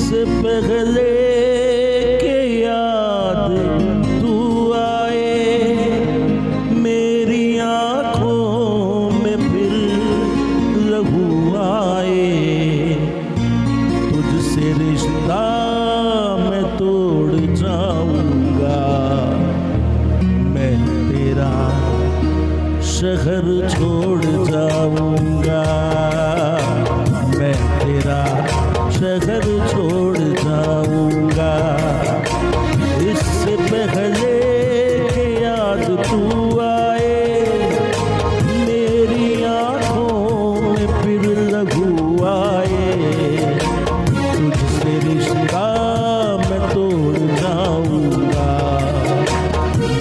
इससे पहले के याद तू आए मेरी आँखों में फिर लहू आए, तुझसे रिश्ता मैं तोड़ जाऊंगा, मैं तेरा शहर छोड़ जाऊंगा, मैं तेरा शहर छोड़ जाऊंगा। इससे पहले के याद तू आए मेरी आँखों में फिर लहू आए, तुझसे रिश्ता मैं तोड़ जाऊंगा,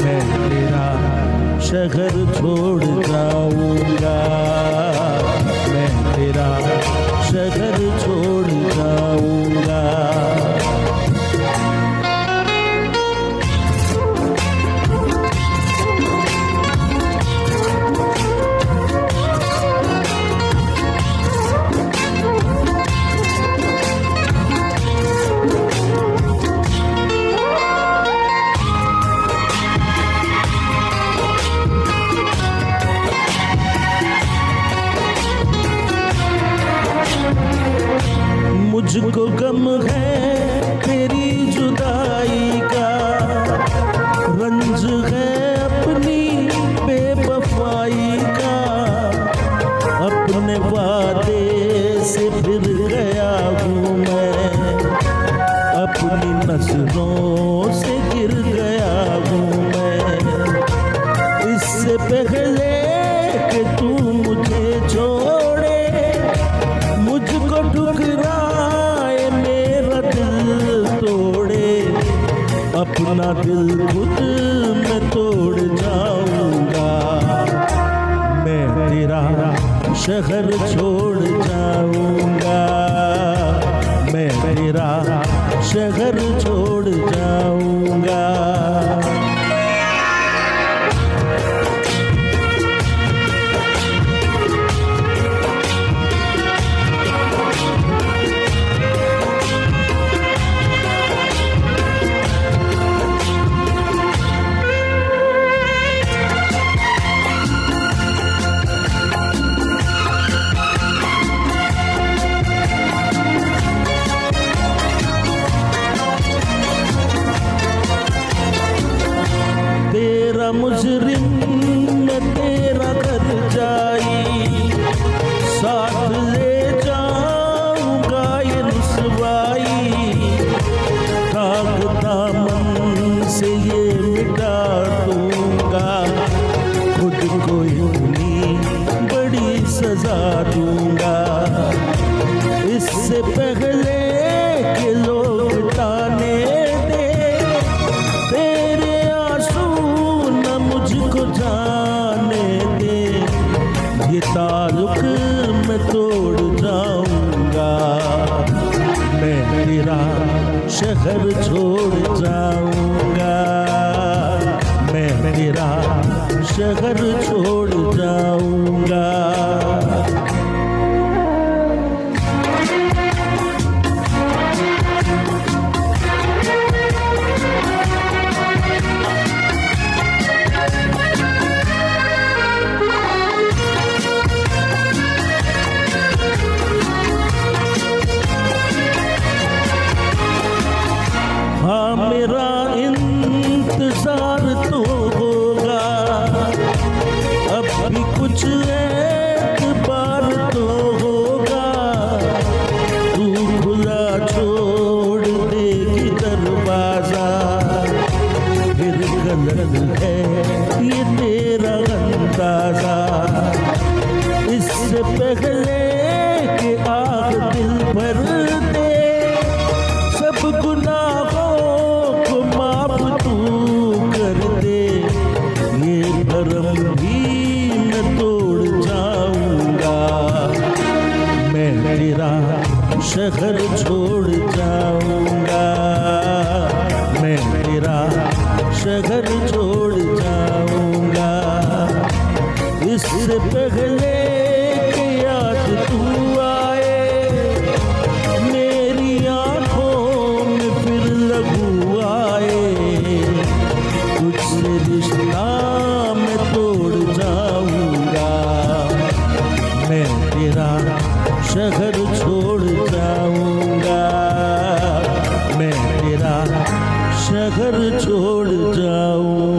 मैं तेरा शहर छोड़ जाऊंगा, मैं तेरा शहर छोड़ जाऊंगा। मुझको गम है तेरी जुदाई का, रंज है अपनी बेवफाई का, अपने वादे से फिर गया हूँ मैं, अपनी नजरों से गिर गया हूँ मैं। इससे पहले कि तू मुझे छोड़े मुझको ठुकराए मेरा दिल तोड़े, अपना दिल खुद मैं तोड़ जाऊंगा, मैं तेरा शहर छोड़ जाऊंगा, मैं तेरा शहर छोड़ जाऊंगा। तेरा मुजरिम मैं तेरा घर जाई, साथ ले जाऊंगा ये रुसवाई, दाग दामन से ये मिटा दूंगा, खुद को इतनी बड़ी सजा दूंगा। इससे पहले के लोग ताने दे तेरे मुझको जाने दे, ये ताल्लुक मैं तोड़ जाऊंगा, मैं तेरा शहर छोड़ जाऊंगा, मैं तेरा शहर छोड़ जाऊंगा। हाँ मेरा इंतजार तो होगा, अब भी कुछ एतबार तो होगा, तू खुला छोड़ देगी दरवाजा, फिर गलत है ये तेरा अंदाजा। इससे पहले कि आग दिल भर दे सब गुनाहों को माफ तू कर दे, ये भरम भी मैं तोड़ जाऊंगा, मैं तेरा शहर छोड़ जाऊंगा, मैं तेरा शहर छोड़ जाऊंगा। इससे पहले कि याद तू आए मेरी आँखों मैं तेरा शहर छोड़ जाऊंगा, मैं तेरा शहर छोड़ जाऊंगा।